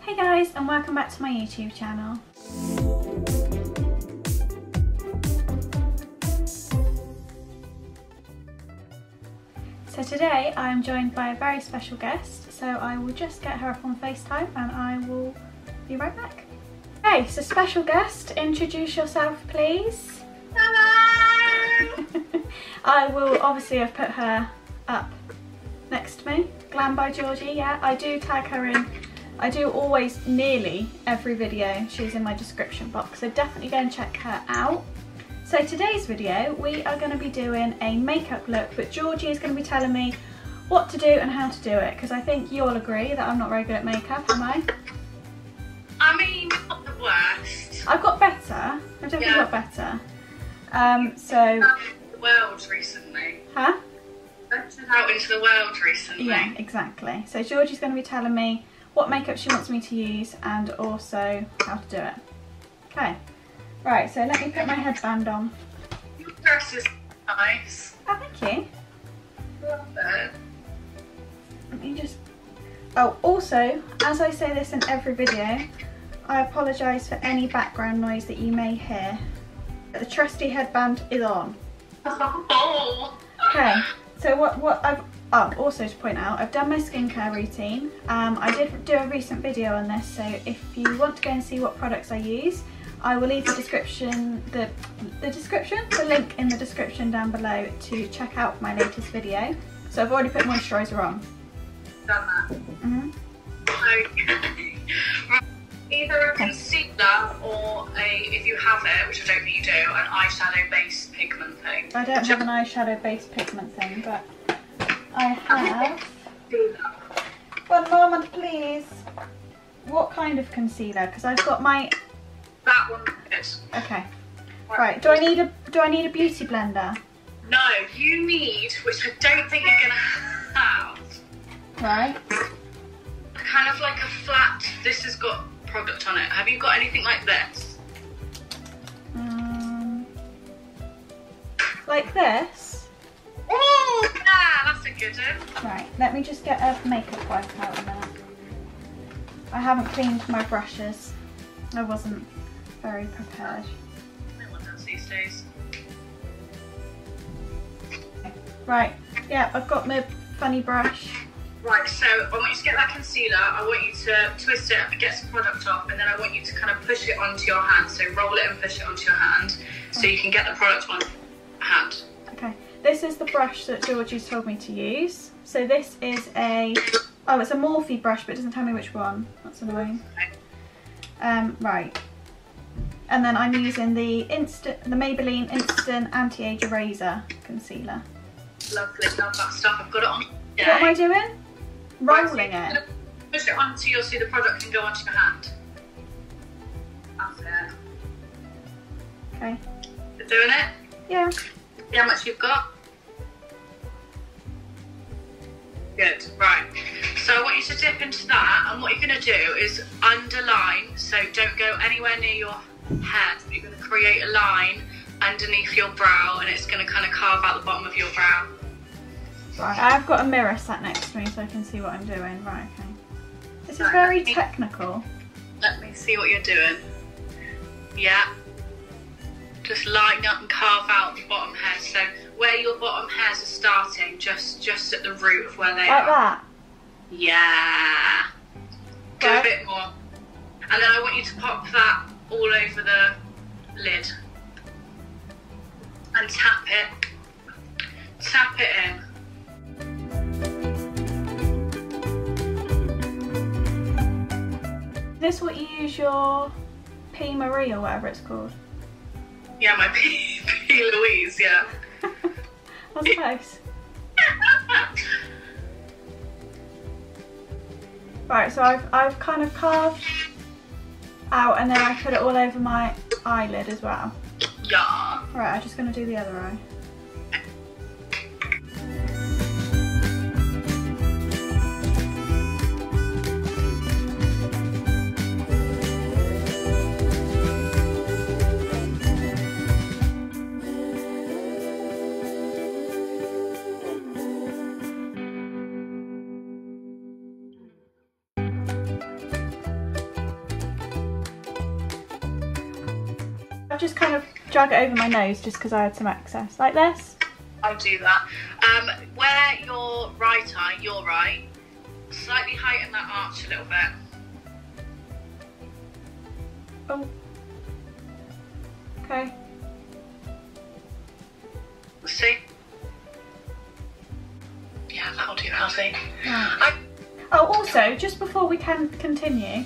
Hey guys, and welcome back to my YouTube channel. So today I am joined by a very special guest, so I will just get her up on FaceTime and I will be right back. Hey, so special guest, introduce yourself please. Hello! I will obviously have put her up next to me. Glam by Georgie, yeah. I do tag her in. I do always, nearly every video, she's in my description box, so definitely go and check her out. So today's video, we are going to be doing a makeup look, but Georgie is going to be telling me what to do and how to do it, because I think you'll agree that I'm not very good at makeup, am I? I mean, not the worst. I've got better. I've definitely got better. So... The world recently. Huh? Ventured out into the world recently. Yeah, exactly. So Georgie's going to be telling me what makeup she wants me to use and also how to do it. Okay, right, so let me put my headband on. Your dress is nice. Oh, thank you. Love it. Let me just... Oh, also, as I say this in every video, I apologise for any background noise that you may hear. The trusty headband is on. Oh. Okay, so what I've... Oh, also to point out, I've done my skincare routine. I did do a recent video on this, so if you want to go and see what products I use, I will leave the description, the link in the description down below to check out my latest video. So I've already put moisturiser on. Done that. Mm-hmm. Okay. Right. Either a concealer or if you have it, which I don't think you do, an eyeshadow based pigment thing. I don't have an eyeshadow based pigment thing, but I have... One moment please. What kind of concealer? Because I've got my... That one is. Okay. Right, do I need a beauty blender? No, you need, which I don't think you're gonna have. Right. Kind of like a flat, this has got product on it. Have you got anything like this? Like this? Oh, yeah, that's a good one. Right, let me just get a makeup wipe out of that. I haven't cleaned my brushes. I wasn't very prepared. No one does these days. Right, yeah, I've got my funny brush. Right, so I want you to get that concealer, I want you to twist it and get some product off, and then I want you to kind of push it onto your hand. So roll it and push it onto your hand so you can get the product on your hand. Okay, this is the brush that Georgie's told me to use. So this is a, oh, it's a Morph brush, but it doesn't tell me which one. That's annoying. Right. And then I'm using the Maybelline Instant Anti-Age Eraser Concealer. Lovely, love that stuff. I've got it on. What am I doing? Rolling it. Push it onto your, so the product can go onto your hand. That's it. Okay. You're doing it? Yeah. See how much you've got? Good, right. So I want you to dip into that, and what you're going to do is underline, so don't go anywhere near your head, but you're going to create a line underneath your brow, and it's going to kind of carve out the bottom of your brow. Right, I've got a mirror sat next to me so I can see what I'm doing. Right, okay. This is very technical. Let me see what you're doing. Yeah. Just line up and carve out the bottom hairs. So where your bottom hairs are starting, just at the root of where they are. Like that? Yeah. Do a bit more. And then I want you to pop that all over the lid. And tap it. Tap it in. Is this what you use your P. Marie or whatever it's called? Yeah, my P. Louise, yeah. I was close. Right, so I've kind of carved out and then I put it all over my eyelid as well. Yeah. Right, I'm just going to do the other eye. just kind of drag it over my nose just because I had some excess, like this. I'll do that. Where your right eye, your right, slightly heighten that arch a little bit. Oh. Okay. See? Yeah, that'll do, Halsey. Right. Oh, also, just before we can continue,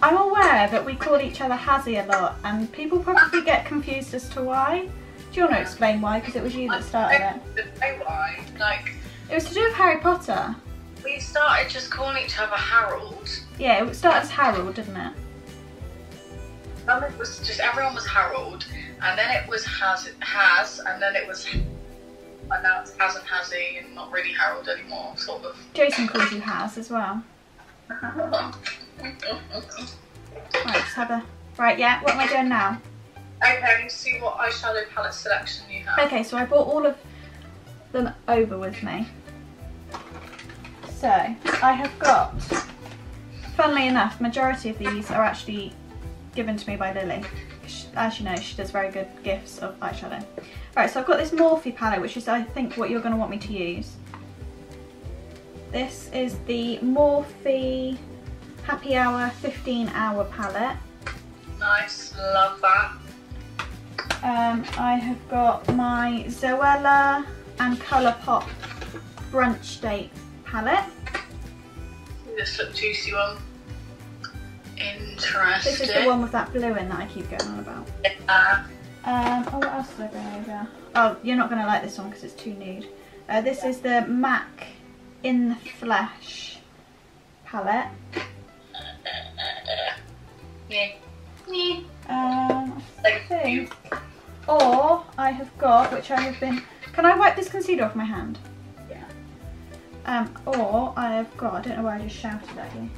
I'm aware that we call each other Hazzy a lot, and people probably get confused as to why. Do you want to explain why? Because it was you that started it. I don't know why. Like, it was to do with Harry Potter. We started just calling each other Harold. Yeah, it started as Harold, didn't it? It was just, everyone was Harold, and then it was Haz, and then it was, and now it's Haz and Hazzy, and not really Harold anymore, sort of. Jason calls you Haz as well. Right, let's have a... Right, yeah, what am I doing now? Okay, I need to see what eyeshadow palette selection you have. Okay, so I brought all of them over with me. So, I have got, funnily enough, majority of these are actually given to me by Lily. As you know, she does very good gifts of eyeshadow. Right, so I've got this Morphe palette, which is, I think, what you're going to want me to use. This is the Morphe Happy Hour 15 Hour palette. Nice, love that. I have got my Zoella and Colourpop Brunch Date palette. This looks juicy one. Interesting. This is the one with that blue in that I keep going on about. Oh, what else did I bring over? Oh, you're not going to like this one because it's too nude. This is the MAC In the Flesh palette. Yeah. I think. Or I have got, which I have been... Can I wipe this concealer off my hand? Yeah. Or I have got, I don't know why I just shouted at you.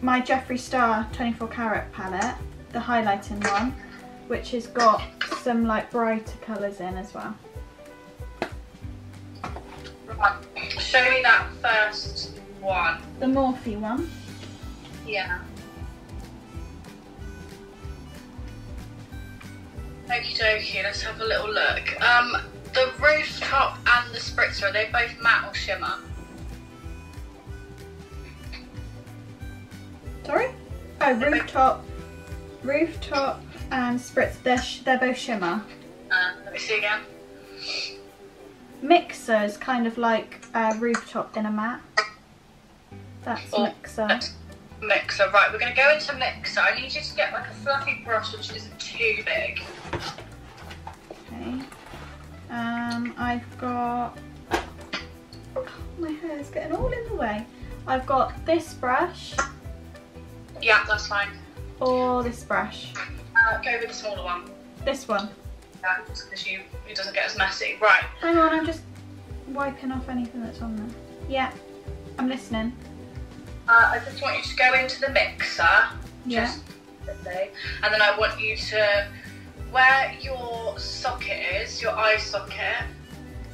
My Jeffree Star 24 Carat palette, the highlighting one, which has got some like brighter colours in as well. Right. Show me that first one. The Morphe one. Yeah. Okie dokie, let's have a little look. The Rooftop and the Spritzer, are they both matte or shimmer? Sorry? Oh, Rooftop and Spritzer, they're both shimmer. Let me see again. Mixer is kind of like Rooftop in a matte. That's Mixer. Mixer, right, we're going to go into Mixer. I need you to get like a fluffy brush which isn't too big. Okay. I've got... Oh, my hair is getting all in the way. I've got this brush. Yeah, that's fine. Or this brush. Go with the smaller one. This one. Yeah, just because it doesn't get as messy. Right. Hang on, I'm just wiping off anything that's on there. Yeah, I'm listening. I just want you to go into the mixer. Yeah. Just quickly. And then I want you to, where your socket is, your eye socket,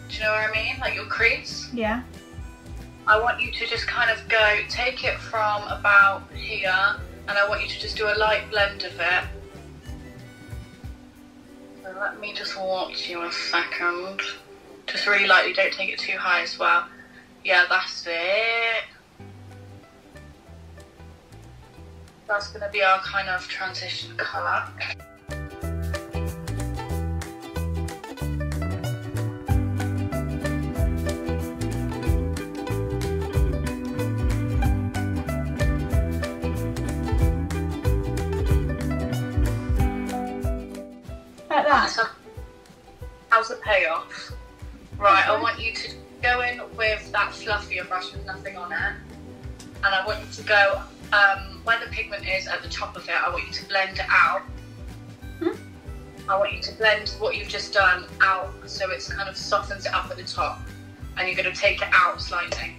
do you know what I mean? Like your crease. Yeah. I want you to just kind of go, take it from about here, and I want you to just do a light blend of it. So let me just watch you a second. Just really lightly, don't take it too high as well. Yeah, that's it. That's going to be our kind of transition colour. Like that. So, how's the payoff? Right, I want you to go in with that fluffier brush with nothing on it. And I want you to go, where the pigment is at the top of it, I want you to blend it out. I want you to blend what you've just done out so it's kind of softens it up at the top. And you're going to take it out slightly.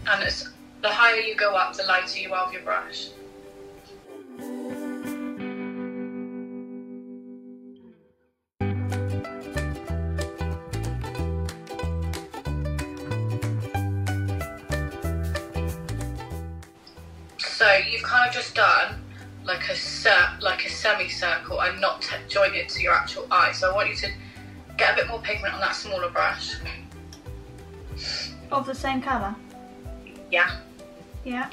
And it's, the higher you go up, the lighter you are with your brush. So you've kind of just done like a semicircle and not joined it to your actual eye. So I want you to get a bit more pigment on that smaller brush. Of the same colour? Yeah. Yeah.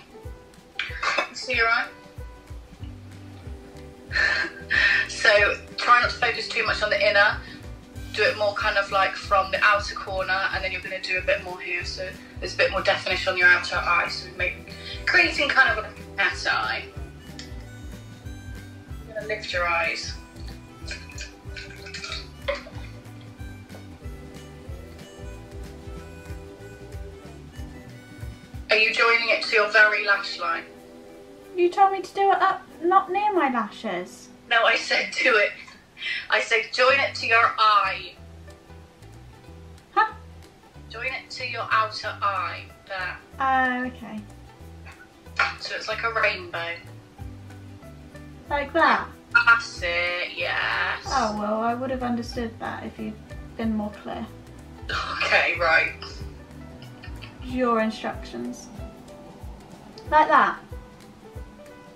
See your eye? So try not to focus too much on the inner. Do it more kind of like from the outer corner, and then you're going to do a bit more here, so there's a bit more definition on your outer eye, so creating kind of a cat eye. I'm going to lift your eyes. Are you joining it to your very lash line? You told me to do it up, not near my lashes. No, I said do it. I said join it to your eye. Huh? Join it to your outer eye. There. Oh, okay. So it's like a rainbow. Like that? That's it, yes. Oh, well, I would have understood that if you'd been more clear. Okay, right. Your instructions. Like that?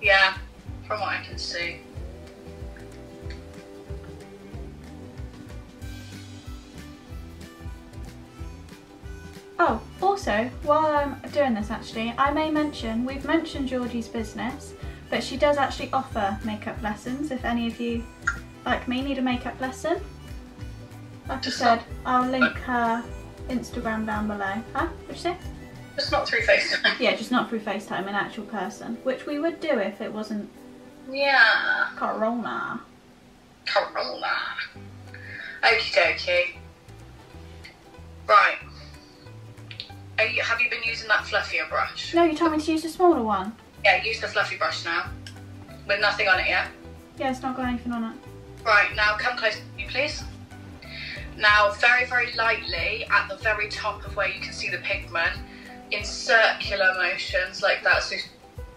Yeah, from what I can see. Oh, also, while I'm doing this actually, I may mention, we've mentioned Georgie's business, but she does actually offer makeup lessons if any of you, like me, need a makeup lesson. Like I said, I'll link her Instagram down below. Huh? What'd you say? Just not through FaceTime. Yeah, just not through FaceTime, an actual person, which we would do if it wasn't Yeah. Corona. Corona. Okie dokie. Right. Have you been using that fluffier brush? No, you told me to use the smaller one. Yeah, use the fluffy brush now. With nothing on it yet. Yeah, it's not got anything on it. Right, now come close to me, please. Now, very, very lightly, at the very top of where you can see the pigment, in circular motions like that. So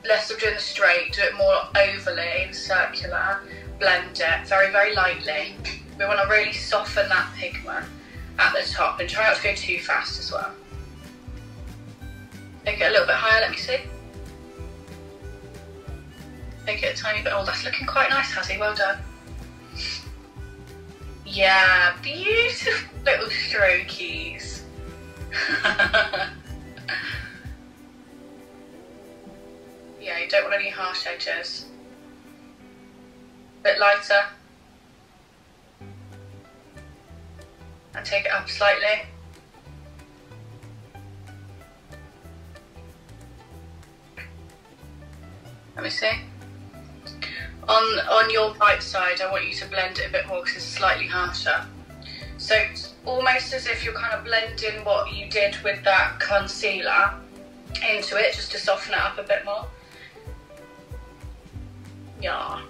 less of doing the straight, do it more overly, circular, blend it very, very lightly. We want to really soften that pigment at the top and try not to go too fast as well. Make it a little bit higher, let me see. Make it a tiny bit, oh that's looking quite nice, Hazzy, well done. Yeah, beautiful little strokies. Yeah, you don't want any harsh edges. Bit lighter. And take it up slightly. Let me see. On your right side, I want you to blend it a bit more because it's slightly harsher. So it's almost as if you're kind of blending what you did with that concealer into it, just to soften it up a bit more. Yeah.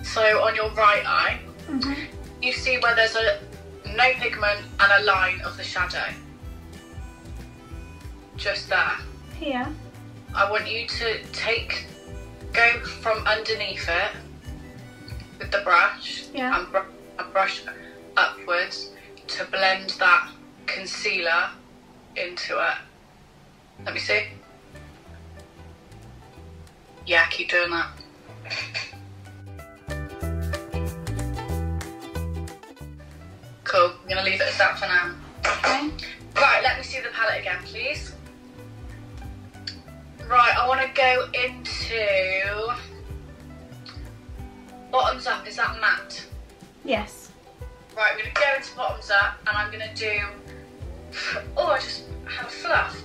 So on your right eye, you see where there's no pigment and a line of the shadow. Just there. Here. I want you to go from underneath it with the brush, yeah, and brush upwards to blend that concealer into it. Let me see. Yeah, keep doing that. Cool, I'm going to leave it as that for now. Okay. Right, let me see the palette again, please. Right, I want to go into bottoms up. Is that matte? Yes. Right, I'm going to go into bottoms up and I'm going to do... Oh, I just had a fluff.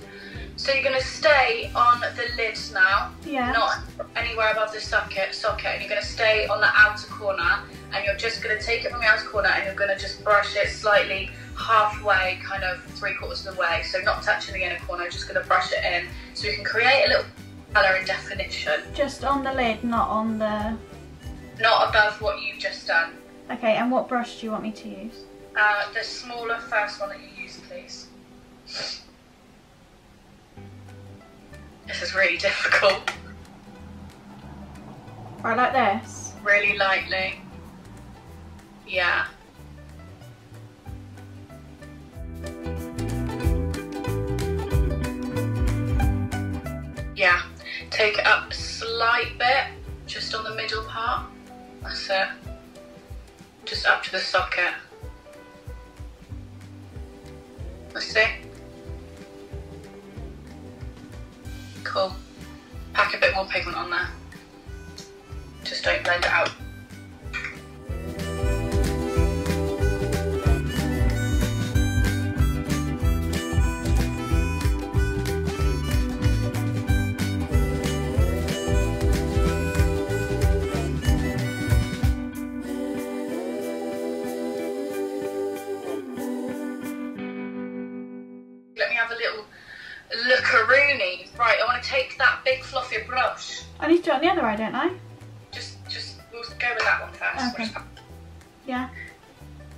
So you're going to stay on the lids now, yeah, not anywhere above the socket, and you're going to stay on the outer corner, and you're just going to take it from the outer corner and you're going to just brush it slightly halfway, kind of 3/4 of the way, so not touching the inner corner, just going to brush it in so you can create a little colour and definition. Just on the lid, not on the... Not above what you've just done. Okay, and what brush do you want me to use? The smaller first one that you use, please. This is really difficult. Right, like this? Really lightly. Yeah. Take it up a slight bit, just on the middle part. That's it. Just up to the socket. Let's see. Cool. Pack a bit more pigment on there. Just don't blend it out. Let me have a little lookaroonie. Right, I want to take that big fluffy brush. I need to do it on the other eye, don't I? We'll go with that one first. Okay. Yeah.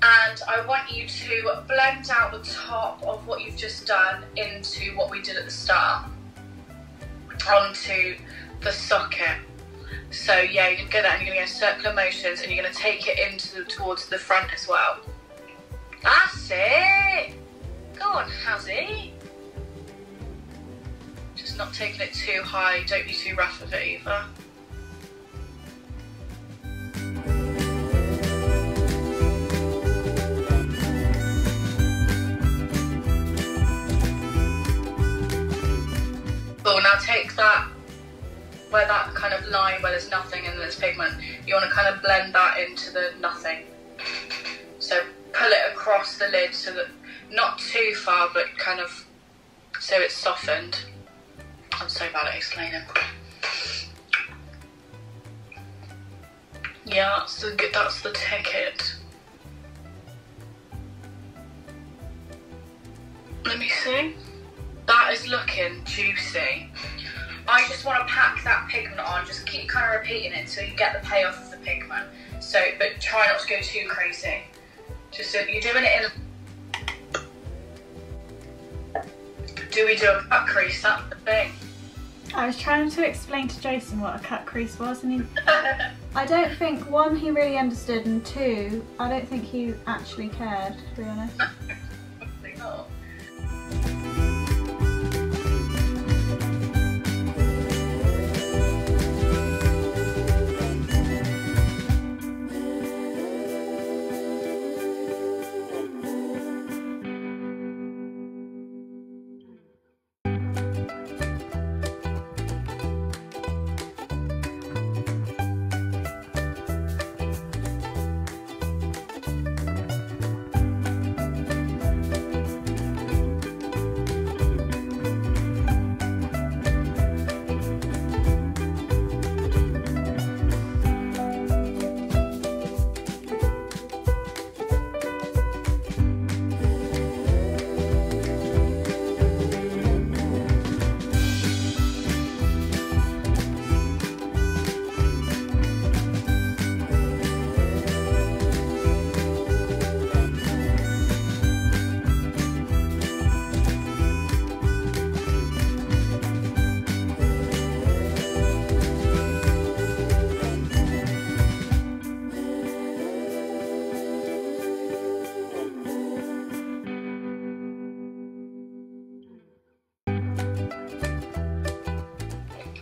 And I want you to blend out the top of what you've just done into what we did at the start, onto the socket. So yeah, you're gonna go there and you're gonna go circular motions, and you're gonna take it towards the front as well. That's it. Go on, Hazzy. Just not taking it too high. Don't be too rough with it either. Cool, now take that, where that kind of line where there's nothing and there's pigment, you want to kind of blend that into the nothing. So pull it across the lid so that, not too far, but kind of so it's softened. I'm so bad at explaining. Yeah, that's the ticket. Let me see. That is looking juicy. I just want to pack that pigment on, just keep kind of repeating it until you get the payoff of the pigment. So, but try not to go too crazy. Just so you're doing it in. Do we do a cut crease? That's the thing. I was trying to explain to Jason what a cut crease was, and I don't think, one, he really understood, and two, I don't think he actually cared, to be honest. Probably not.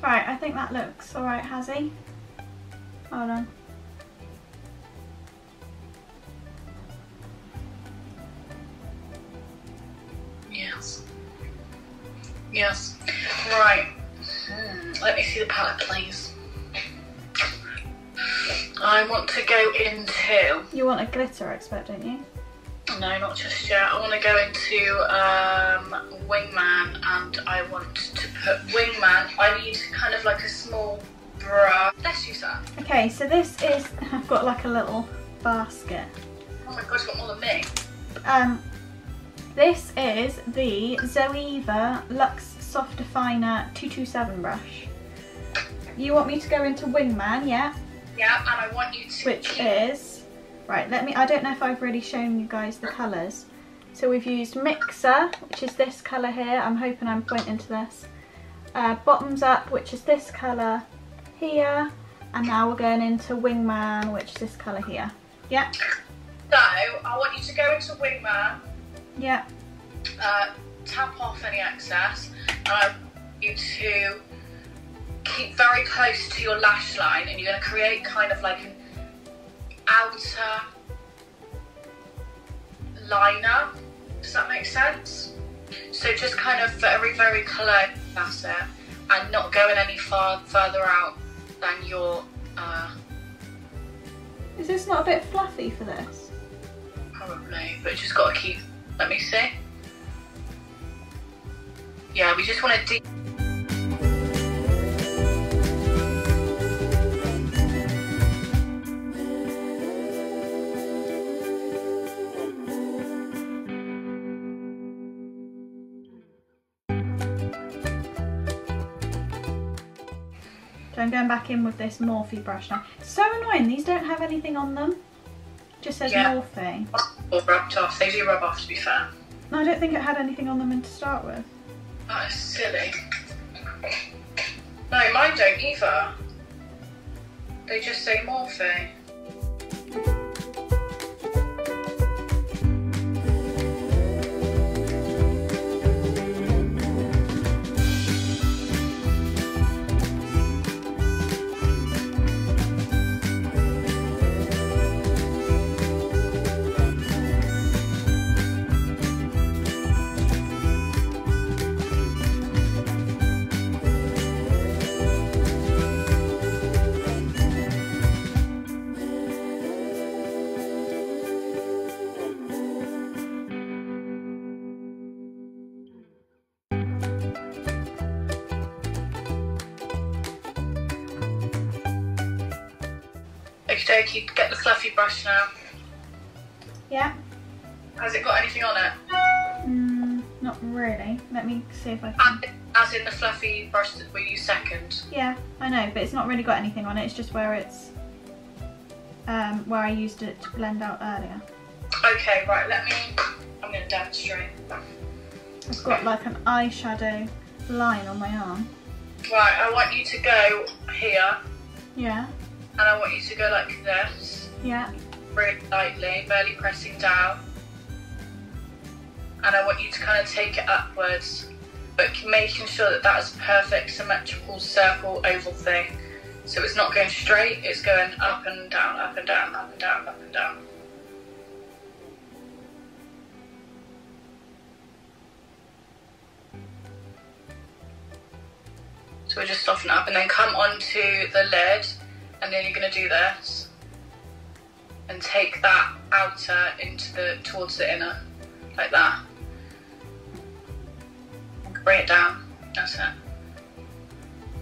Right, I think that looks alright, Hazzy. Hold on. Yes. Yes. Right. Let me see the palette, please. I want to go into... You want a glitter expert, don't you? No, not just yet. I want to go into Wingman, and I want to put Wingman. I need kind of like a small brush. Let's use that. Okay, so this is, I've got like a little basket. Oh my god, you've got more than me. This is the Zoeva Luxe Soft Definer 227 brush. You want me to go into Wingman, yeah? Yeah, and I want you to... Which is... Right, I don't know if I've really shown you guys the colours. So we've used Mixer, which is this colour here. I'm hoping I'm pointing to this. Bottoms Up, which is this colour here. And now we're going into Wingman, which is this colour here. Yeah? So, I want you to go into Wingman. Yeah. Tap off any excess. And I want you to keep very close to your lash line, and you're going to create kind of like an outer liner. Does that make sense? So just kind of very, very close, that's it, and not going any further out than your... Is this not a bit fluffy for this? Probably, but just got to keep... Let me see. Yeah, we just want to deep... So I'm going back in with this Morphe brush now. It's so annoying, these don't have anything on them. It just says Morphe. Or rubbed off. They do rub off, to be fair. No, I don't think it had anything on them to start with. That is silly. No, mine don't either. They just say Morphe. Okie dokie, get the fluffy brush now. Yeah. Has it got anything on it? Not really. Let me see if I can... As in the fluffy brush that we use second? Yeah, I know, but it's not really got anything on it. It's just where it's... where I used it to blend out earlier. Okay, right, I'm going to demonstrate. I've got like an eyeshadow line on my arm. Right, I want you to go here. Yeah. And I want you to go like this. Yeah. Really lightly, barely pressing down. And I want you to kind of take it upwards, but making sure that that is a perfect symmetrical circle oval thing. So it's not going straight, it's going up and down, up and down, up and down, up and down. So we'll just soften up and then come onto the lid, and then you're going to do this and take that outer towards the inner, like that. Bring it down, that's it.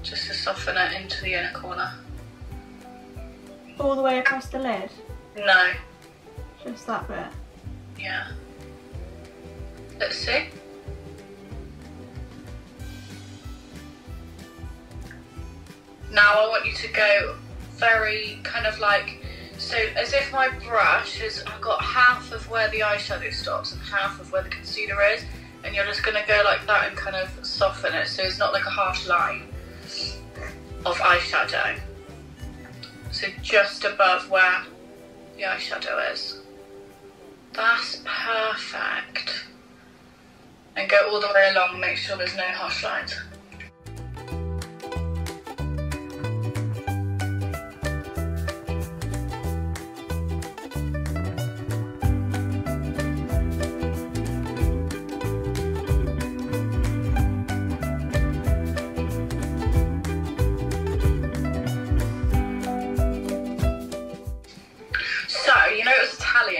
Just to soften it into the inner corner. All the way across the lid? No. Just that bit? Yeah. Let's see. Now I want you to go very kind of like, so as if my brush has, I've got half of where the eyeshadow stops and half of where the concealer is, and you're just going to go like that and kind of soften it so it's not like a harsh line of eyeshadow. So just above where the eyeshadow is. That's perfect. And go all the way along and make sure there's no harsh lines.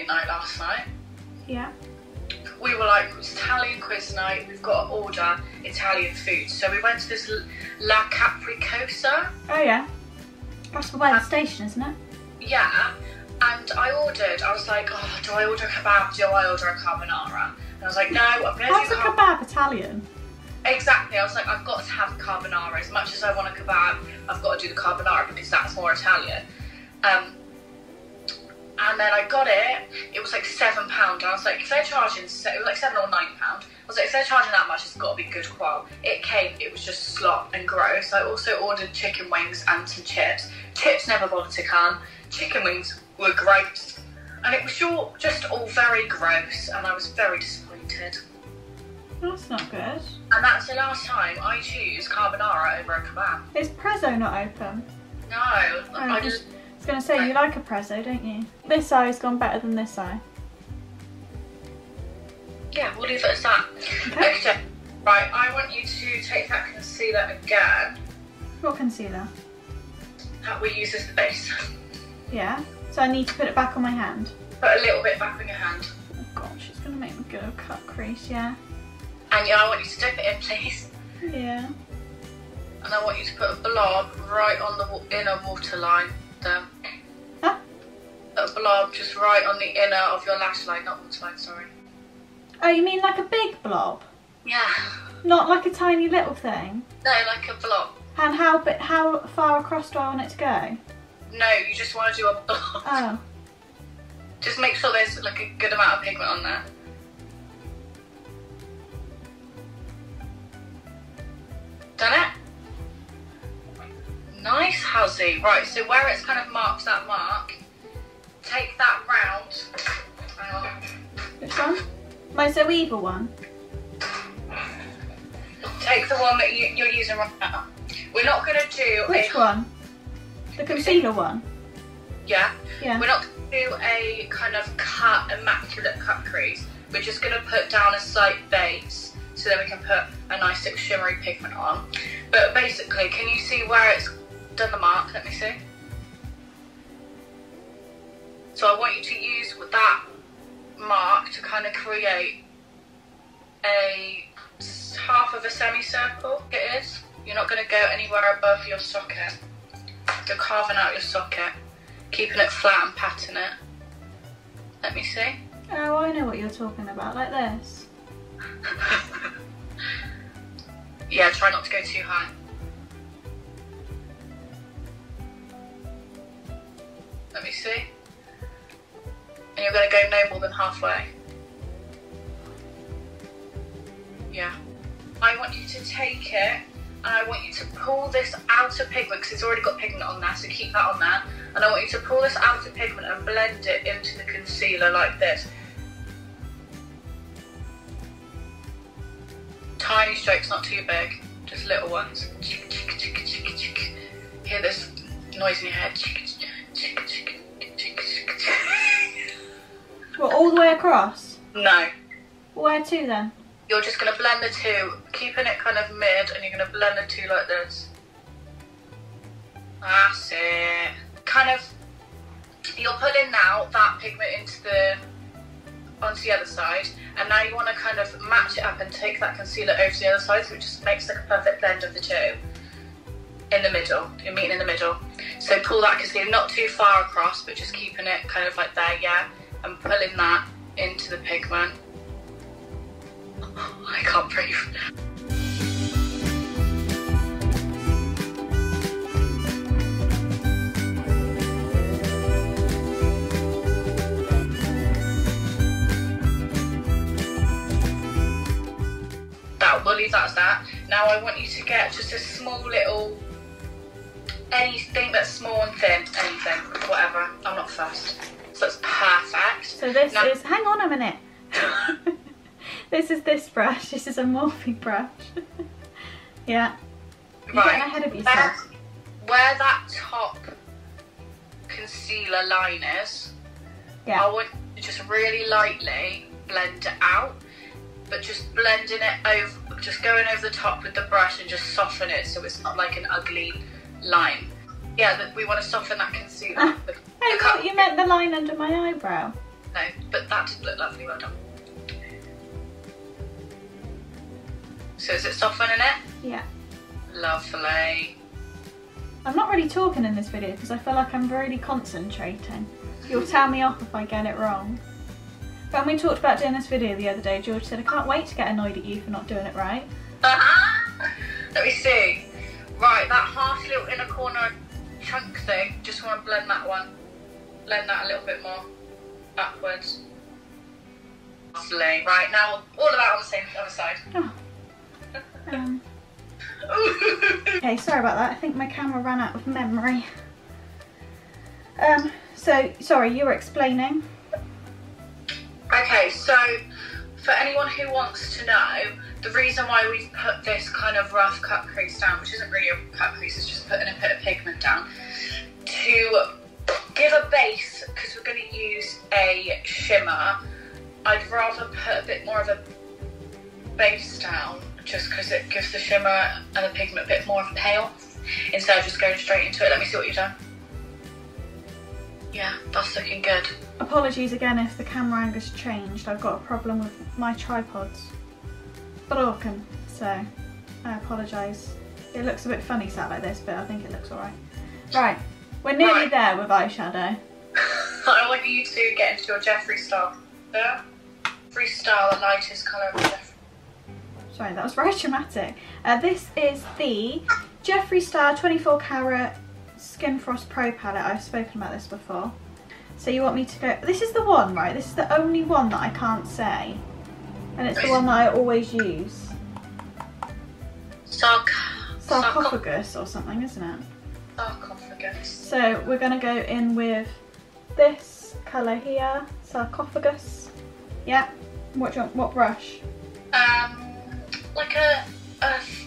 Night last night. Yeah. We were like, it's Italian quiz night, we've got to order Italian food. So we went to this La Capricosa. Oh yeah. That's by the station, isn't it? Yeah. And I was like, oh, do I order a kebab? Do I order a carbonara? And I was like, no, I'm going to do How's a kebab Italian? Exactly. I was like, I've got to have a carbonara. As much as I want a kebab, I've got to do the carbonara because that's more Italian. And then I got it, it was like £7. I was like, if they're charging, it was like £7 or £9. I was like, if they're charging that much, it's got to be good quality. It came, it was just slop and gross. I also ordered chicken wings and some chips. Chips never bothered to come. Chicken wings were gross. And it was just all very gross, and I was very disappointed. That's not good. And that's the last time I choose carbonara over a kebab. Is prezzo not open? No, I just... I was going to say, you like a prezzo, don't you? This eye's gone better than this eye. Yeah, we'll leave it as that. Okay. Right, I want you to take that concealer again. What concealer? That we use as the base. Yeah. So I need to put it back on my hand. Put a little bit back on your hand. Oh gosh, it's going to make me go cut crease, yeah. And yeah, I want you to dip it in, please. Yeah. And I want you to put a blob right on the inner waterline there. Huh? A blob just right on the inner of your lash line, not waterline, sorry. Oh, you mean like a big blob? Yeah. Not like a tiny little thing? No, like a blob. And how far across do I want it to go? No, you just want to do a blob. Oh. Just make sure there's like a good amount of pigment on there. Done it? Nice, Huzzy. Right, so where it's kind of marked that mark, take that round. Hang on. Which one? My Zoeva one? Take the one that you're using right now. We're not going to do Which one? The concealer one? Yeah. Yeah. We're not going to do a kind of immaculate cut crease. We're just going to put down a slight base so then we can put a nice little shimmery pigment on. But basically, can you see where it's done the mark? Let me see. So I want you to use that mark to kind of create a half of a semicircle. It is. You're not going to go anywhere above your socket. You're carving out your socket, keeping it flat and patting it. Let me see. Oh, I know what you're talking about, like this. Yeah, try not to go too high. Let me see. And you're going to go no more than halfway. Yeah. I want you to take it and I want you to pull this outer pigment, because it's already got pigment on there, so keep that on there. And I want you to pull this outer pigment and blend it into the concealer like this. Tiny strokes, not too big, just little ones. Hear this noise in your head. What, all the way across? No. Where to then? You're just going to blend the two, keeping it kind of mid, and you're going to blend the two like this. That's it. Kind of, you're pulling now that pigment onto the other side, and now you want to kind of match it up and take that concealer over to the other side, so it just makes like a perfect blend of the two. In the middle, you're meeting in the middle. So pull that concealer not too far across, but just keeping it kind of like there, yeah, and pulling that into the pigment. I can't breathe. We'll leave that as that. Now I want you to get just a small little, anything that's small and thin, anything, whatever. I'm not fussed. So that's perfect. So this is, hang on a minute. This is this brush. This is a morphing brush. Yeah. You're getting ahead of yourself. Where that top concealer line is, yeah. I want you to just really lightly blend it out, but just blending it over, just going over the top with the brush and just soften it so it's not like an ugly line. Yeah, we want to soften that concealer. I thought you meant the line under my eyebrow. No, but that did look lovely, well done. So is it softening it? Yeah. Lovely. I'm not really talking in this video because I feel like I'm really concentrating. You'll tell me off if I get it wrong. But when we talked about doing this video the other day, George said, I can't wait to get annoyed at you for not doing it right. Let me see. Right, that half little inner corner chunk thing, just want to blend that one. Blend that a little bit more upwards. Lovely. Right, now all of that on the same other side. Oh. Okay, sorry about that. I think my camera ran out of memory. So, sorry, you were explaining. Okay, so for anyone who wants to know, the reason why we've put this kind of rough cut crease down, which isn't really a cut crease, it's just putting a bit of pigment down, to give a base, because we're going to use a shimmer. I'd rather put a bit more of a base down, just because it gives the shimmer and the pigment a bit more of a payoff, instead of just going straight into it. Let me see what you've done. Yeah, that's looking good. Apologies again if the camera angle's changed. I've got a problem with my tripods broken, so I apologise. It looks a bit funny sat like this, but I think it looks alright. Right, we're nearly there with eyeshadow. I want you to get into your Jeffree Star. Freestyle, the lightest colour of Jeffree. Sorry, that was very dramatic. This is the Jeffree Star 24 Carat Skin Frost Pro palette. I've spoken about this before. So you want me to go... This is the one, right? This is the only one that I can't say. And it's the one that I always use. Sarcophagus or something, isn't it? Sarcophagus. So we're going to go in with this colour here. Sarcophagus. Yeah. What brush? Like a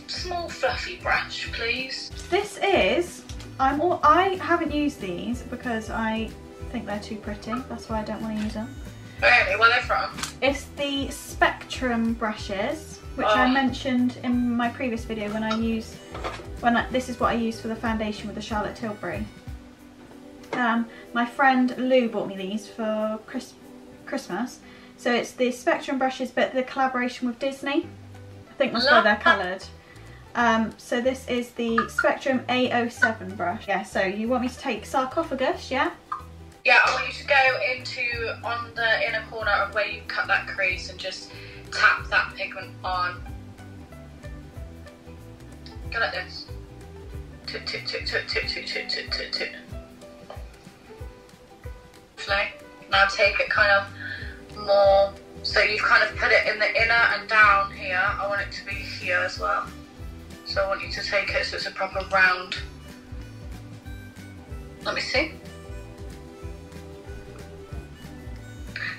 small fluffy brush, please. This is... I haven't used these because I think they're too pretty. That's why I don't want to use them. Really? Where are they from? It's the Spectrum brushes, which I mentioned in my previous video this is what I use for the foundation with the Charlotte Tilbury. My friend Lou bought me these for Christmas. So it's the Spectrum brushes, but the collaboration with Disney. I think that's why they're coloured. So this is the Spectrum A07 brush. Yeah, so you want me to take Sarcophagus, yeah? Yeah, I want you to go on the inner corner of where you cut that crease and just tap that pigment on. Go like this. Tip, tip, tip, tip, tip, tip, tip, tip, tip, tip. Now take it kind of more, so you've kind of put it in the inner and down here. I want it to be here as well. So I want you to take it so it's a proper round. Let me see.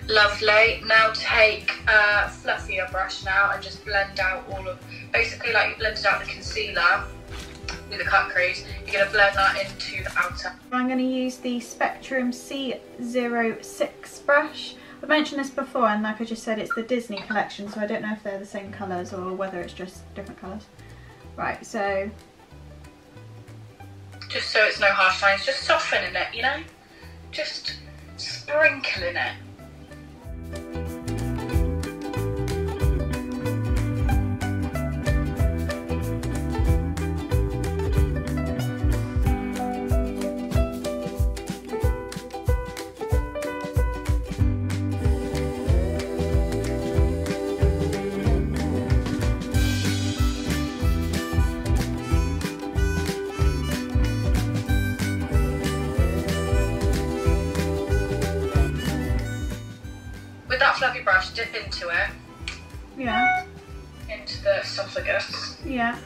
Lovely. Now take a fluffier brush now and just blend out all of, basically like you blended out the concealer with the cut crease, you're going to blend that into the outer. I'm going to use the Spectrum C06 brush. I've mentioned this before, and like I just said, it's the Disney collection, so I don't know if they're the same colours or whether it's just different colours. Right, so... just so it's no harsh lines, just softening it, you know? Just sprinkling it. That fluffy brush, dip into it. Yeah. Into the esophagus. Yeah.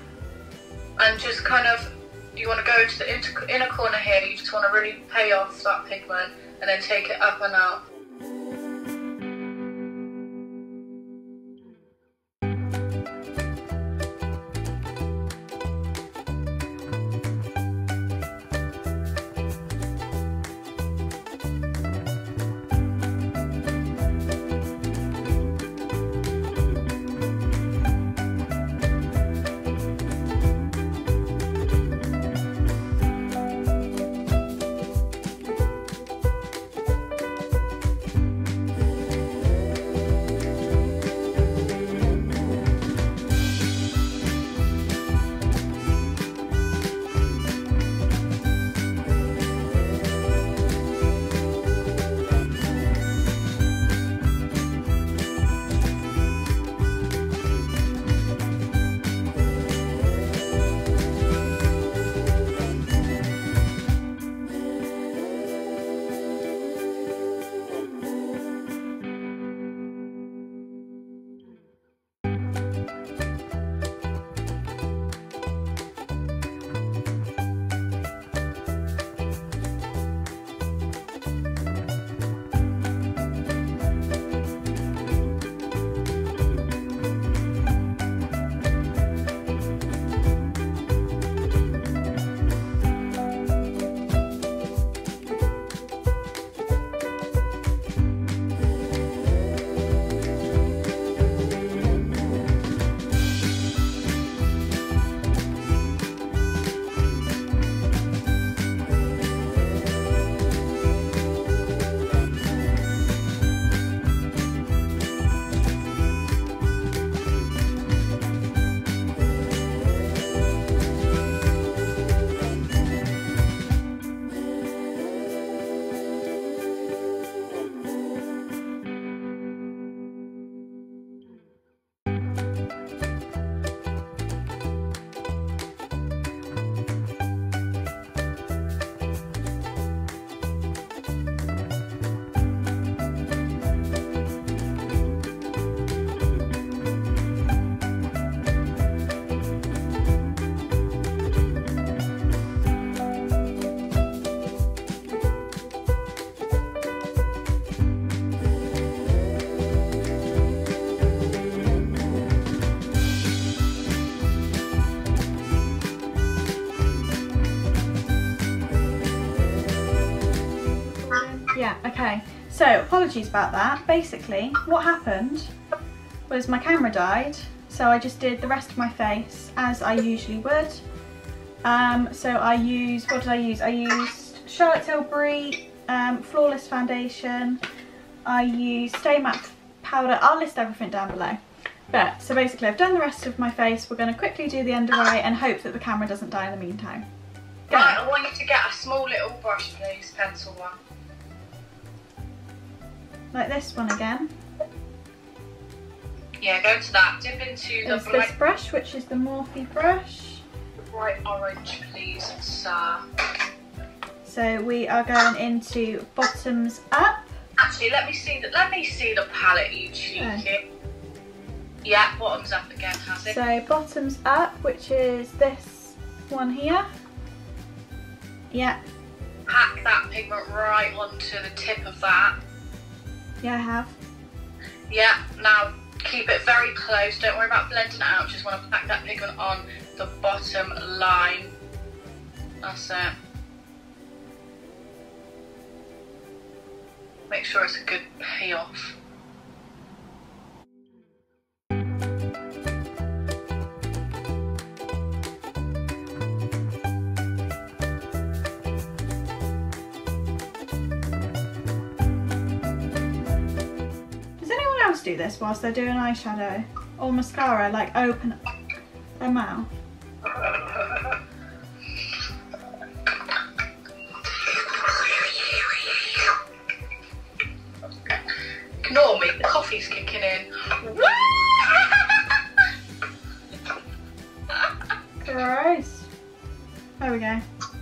And just kind of, you want to go into the inner corner here, you just want to really pay off that pigment and then take it up and out. Yeah, okay. So apologies about that. Basically, what happened was my camera died, so I just did the rest of my face as I usually would. So I used, what did I use? I used Charlotte Tilbury Flawless Foundation. I used Stay Matte Powder. I'll list everything down below. But, so basically I've done the rest of my face. We're going to quickly do the under eye and hope that the camera doesn't die in the meantime. Go. Right, I want you to get a small little brush, please, pencil one. Like this one again. Yeah, go to that. Dip into the There's this brush, which is the Morph brush. Bright orange, please, sir. So we are going into bottoms up. Actually, let me see the palette, you cheeky. Yeah, bottoms up again, has it? So bottoms up, which is this one here. Yeah. Pack that pigment right onto the tip of that. Yeah, I have. Yeah, now keep it very close. Don't worry about blending it out. Just want to pack that pigment on the bottom line. That's it. Make sure it's a good payoff. Do this whilst they're doing eyeshadow or mascara, like open their mouth. Ignore me, the coffee's kicking in. Gross. There we go.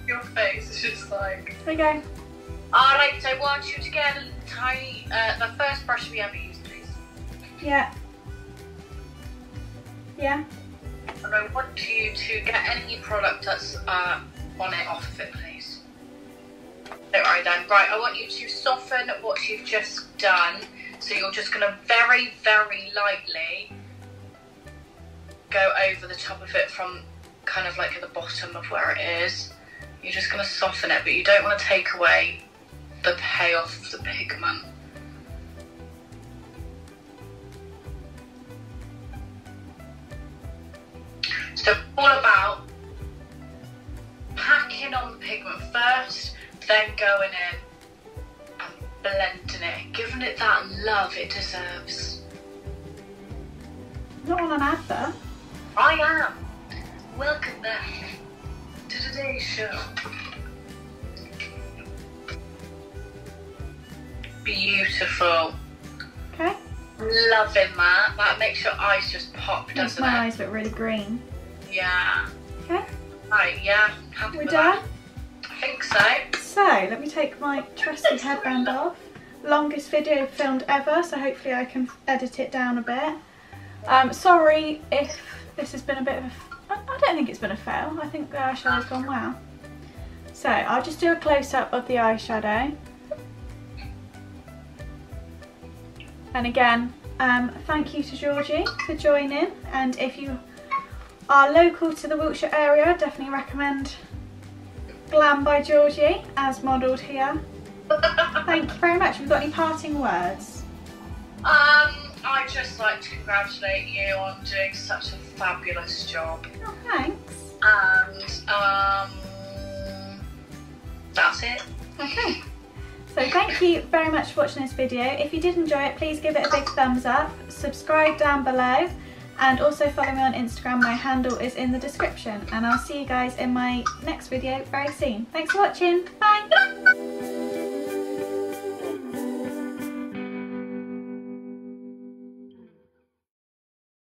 Your face is just like... There we go. Alright, so I want you to get a tiny, the first brush we ever used, please. Yeah. Yeah. And I want you to get any product that's on it off of it, please. Don't worry then. Right, I want you to soften what you've just done. So you're just going to very, very lightly go over the top of it from kind of like at the bottom of where it is. You're just going to soften it, but you don't want to take away the payoff of the pigment. So all about packing on the pigment first, then going in and blending it, giving it that love it deserves. Not on an advert. I am. Welcome back to today's show. Beautiful. Okay. Loving that. That makes your eyes just pop, doesn't makes my eyes look really green. Yeah. Okay. Right, yeah. Happy We're with done? that? I think so. So, let me take my trusty headband off. Longest video filmed ever, so hopefully I can edit it down a bit. Sorry if this has been a bit of a... I don't think it's been a fail. I think the eyeshadow's gone well. So, I'll just do a close-up of the eyeshadow. And again, thank you to Georgie for joining, and if you are local to the Wiltshire area, I definitely recommend Glam by Georgie as modelled here. Thank you very much. Have you got any parting words? I'd just like to congratulate you on doing such a fabulous job. Oh, thanks. And that's it. Okay. So thank you very much for watching this video. If you did enjoy it, please give it a big thumbs up, subscribe down below, and also follow me on Instagram. My handle is in the description, and I'll see you guys in my next video very soon. Thanks for watching. Bye.